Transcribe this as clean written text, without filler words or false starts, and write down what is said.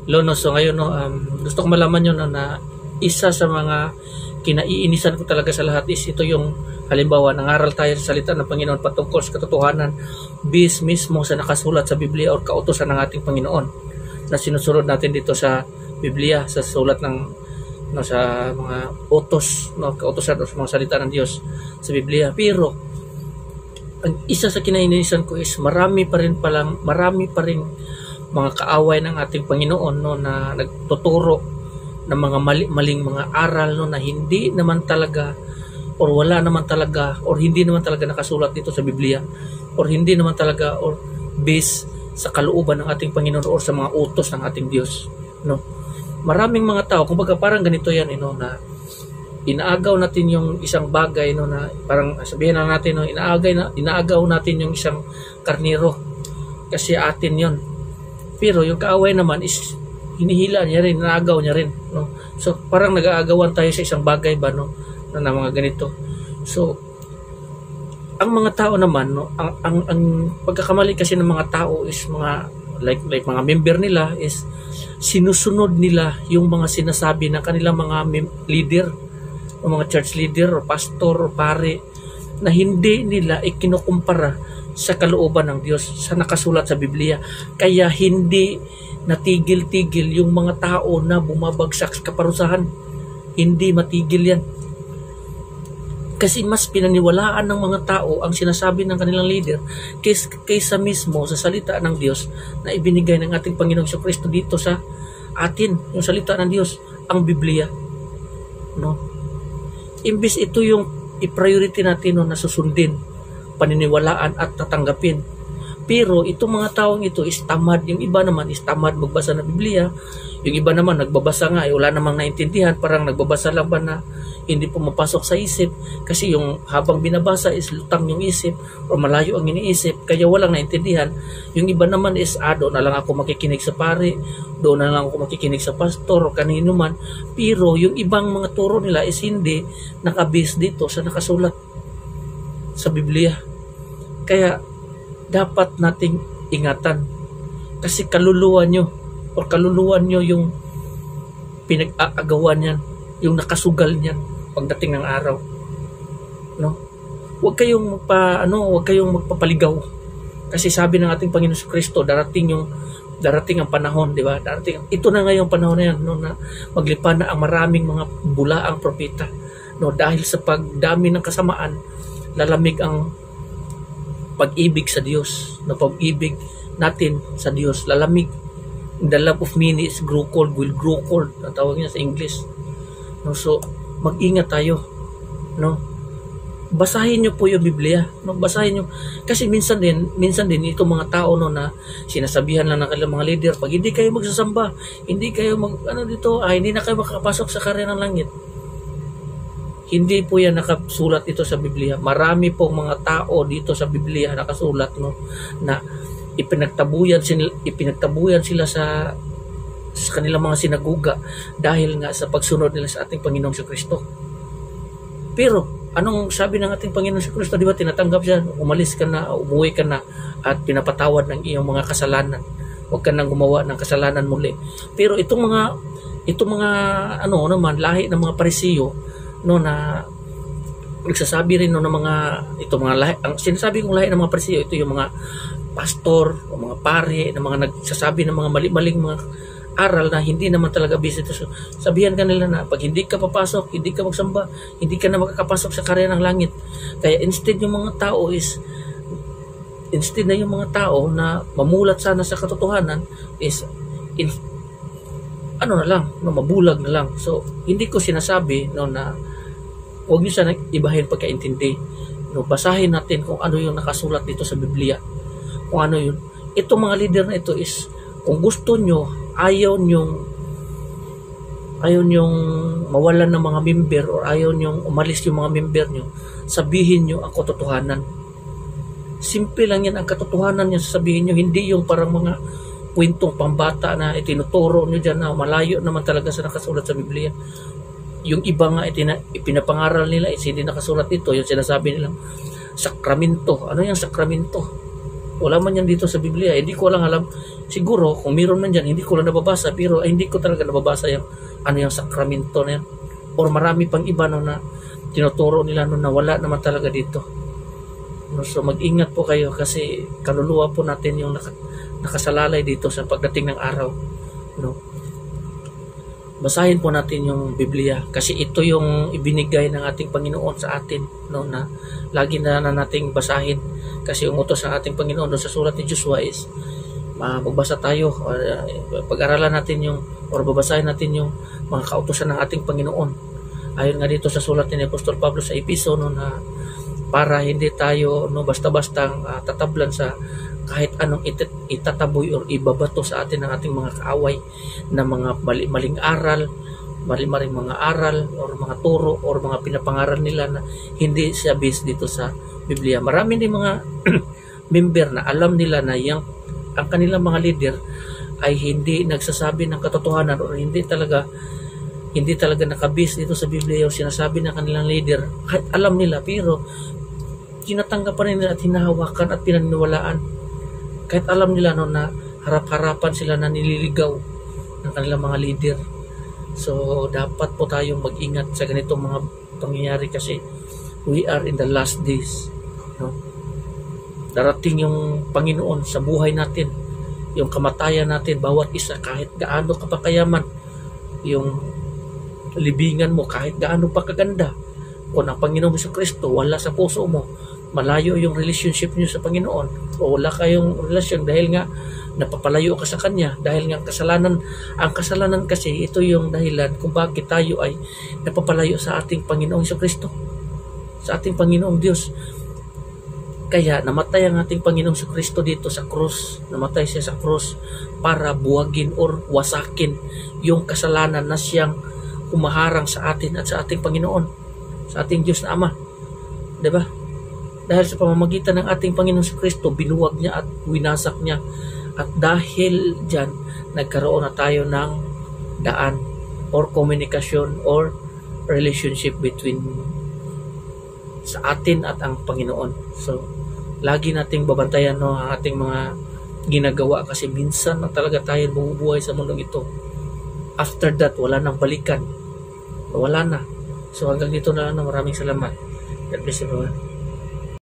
Lono, so ngayon no, gusto ko malaman nyo no, na isa sa mga kinaiinisan ko talaga sa lahat is ito yung halimbawa, nangaral tayo sa salita ng Panginoon patungkol sa katotohanan bis mismo sa nakasulat sa Biblia o kautosan ng ating Panginoon na sinusunod natin dito sa Biblia, sa sulat ng no, sa mga utos, no, kautosan o sa mga salita ng Diyos sa Biblia. Pero ang isa sa kinaiinisan ko is marami pa rin mga kaaway ng ating Panginoon no, na nagtuturo ng mga maling mga aral no, na hindi naman talaga or wala naman talaga or hindi naman talaga nakasulat dito sa Biblia or hindi naman talaga or based sa kalooban ng ating Panginoon or sa mga utos ng ating Diyos no. Maraming mga tao kumbaga parang ganito yan no, na inaagaw natin yung isang bagay no, na parang sabihin na natin no, inaagaw natin yung isang karnero kasi atin yon. Pero yung kaaway naman is hinihila niya rin, inaagaw niya rin no. So parang nag-aagawan tayo sa isang bagay ba no, na mga ganito. So ang mga tao naman no, ang pagkakamali kasi ng mga tao is mga like mga member nila is sinusunod nila yung mga sinasabi ng kanilang mga leader o mga church leader o pastor o pare na hindi nila ikinukumpara sa kalooban ng Diyos sa nakasulat sa Biblia. Kaya hindi natigil-tigil yung mga tao na bumabagsak sa kaparusahan. Hindi matigil yan. Kasi mas pinaniwalaan ng mga tao ang sinasabi ng kanilang leader kaysa mismo sa salita ng Diyos na ibinigay ng ating Panginoong Kristo dito sa atin, yung salita ng Diyos, ang Biblia. No? Imbis ito yung i-priority natin no, na susundin, paniniwalaan at tatanggapin. Pero itong mga taong ito is tamad. Yung iba naman is tamad magbasa ng Biblia. Yung iba naman nagbabasa nga, wala namang naintindihan. Parang nagbabasa lang ba na hindi pumapasok sa isip. Kasi yung habang binabasa is lutang yung isip o malayo ang iniisip. Kaya walang naintindihan. Yung iba naman is, doon na lang ako makikinig sa pare. Doon na lang ako makikinig sa pastor o kanino man. Pero yung ibang mga turo nila is hindi nakabase dito sa nakasulat sa Biblia. Kaya dapat nating ingatan kasi kaluluwa nyo yung pinag-aagawan yan, yung nakasugal niyan pagdating ng araw no. Huwag kayong magpapaligaw kasi sabi ng ating Panginoon Kristo darating ang panahon, di ba? Ito na ngayong panahon na yan no, na maglipan na ang maraming mga bulaang propeta no, dahil sa pagdami ng kasamaan lalamig ang pag-ibig sa Diyos, na pag-ibig natin sa Diyos, lalamig. The love of many is will grow cold, ang tawag niya sa English. No, so, mag-ingat tayo. No? Basahin niyo po yung Biblia. No? Basahin niyo. Kasi minsan din itong mga tao no, na sinasabihan lang ng kanilang mga leader, pag hindi kayo magsasamba, hindi kayo hindi na kayo makakapasok sa karya ng langit. Hindi po yan nakasulat ito sa Biblia. Marami pong mga tao dito sa Biblia nakasulat no, na ipinagtabuyan sila sa kanilang mga sinaguga dahil nga sa pagsunod nila sa ating Panginoong Kristo. Pero anong sabi ng ating Panginoong Kristo? Di ba tinatanggap siya? Umalis ka na, umuwi ka na at pinapatawad ng iyong mga kasalanan. Huwag ka nang gumawa ng kasalanan muli. Pero itong mga lahi ng mga Parisiyo no, na nagsasabi rin no, ng mga lahi, ang sinasabi kong lahi ng mga Parisiyo, ito yung mga pastor o mga pare na mga nagsasabi ng mga mali-maling mga aral na hindi naman talaga busy. So, sabihan ka nila na pag hindi ka papasok, hindi ka magsamba, hindi ka na makakapasok sa karya ng langit. Kaya instead na yung mga tao na mamulat sana sa katotohanan is mabulag na lang. So hindi ko sinasabi no, na huwag niyo sana ibahin pagkaintindi. No, basahin natin kung ano yung nakasulat dito sa Biblia. Kung ano yun. Itong mga leader na ito is kung gusto nyo, ayaw nyong mawalan ng mga member or ayaw nyong umalis yung mga member nyo, sabihin nyo ang katotohanan. Simple lang yan ang katotohanan nyo, sasabihin nyo, hindi yung parang mga kwentong pambata na itinuturo nyo dyan na malayo naman talaga sa nakasulat sa Biblia. Yung iba nga ipinapangaral nila is hindi nakasulat dito, yung sinasabi nilang sakramento. Ano yung sakramento? Wala man yan dito sa Biblia. Hindi ko lang alam. Siguro, kung meron man dyan, hindi ko lang nababasa. Pero hindi ko talaga nababasa yung ano yung sakramento na yan. Or marami pang iba no, na tinuturo nila no, na wala naman talaga dito. No, so mag-ingat po kayo kasi kaluluwa po natin yung nakasalalay dito sa pagdating ng araw. No? Basahin po natin yung Biblia kasi ito yung ibinigay ng ating Panginoon sa atin, no, na lagi na nating basahin kasi yung utos ng ating Panginoon doon sa sulat ni Joshua is magbasa tayo, pag-aralan natin yung or babasahin natin yung mga kautusan ng ating Panginoon ayon nga dito sa sulat ni Apostol Pablo sa Episo, no, na para hindi tayo no, basta-bastang tatablan sa kahit anong itataboy o ibabato sa atin ng ating mga kaaway na mga maling aral, mali-maling mga aral or mga turo or mga pinapangaral nila na hindi siya based dito sa Biblia. Marami din mga member na alam nila na ang kanilang mga leader ay hindi nagsasabi ng katotohanan o hindi talaga nakabase dito sa Biblia yung sinasabi ng kanilang leader. Kahit alam nila pero tinatanggap pa rin nila at hinahawakan at pinaniniwalaan. Kahit alam nila no, na harap-harapan sila na nililigaw ng kanilang mga leader. So, dapat po tayong mag-ingat sa ganitong mga pangyayari kasi we are in the last days. No? Darating yung Panginoon sa buhay natin, yung kamatayan natin, bawat isa, kahit gaano ka pa kayaman, yung libingan mo, kahit gaano pa kaganda, kung ang Panginoon Jesucristo wala sa puso mo, malayo yung relationship niyo sa Panginoon o wala kayong relasyon dahil nga napapalayo ka sa Kanya dahil nga ang kasalanan kasi ito yung dahilan kung bakit tayo ay napapalayo sa ating Panginoong Jesucristo, sa ating Panginoong Diyos. Kaya namatay ang ating Panginoong Jesucristo dito sa krus, namatay siya sa krus para buwagin or wasakin yung kasalanan na siyang humaharang sa atin at sa ating Panginoon, sa ating Diyos na Ama, diba? Dahil sa pamamagitan ng ating Panginoon sa Kristo, binuwag niya at winasak niya. At dahil dyan, nagkaroon na tayo ng daan or komunikasyon or relationship between sa atin at ang Panginoon. So, lagi nating babantayan no, ang ating mga ginagawa kasi minsan na talaga tayo mabubuhay sa mundong ito. After that, wala nang balikan. Wala na. So, hanggang dito na lang. Maraming salamat. God bless everyone.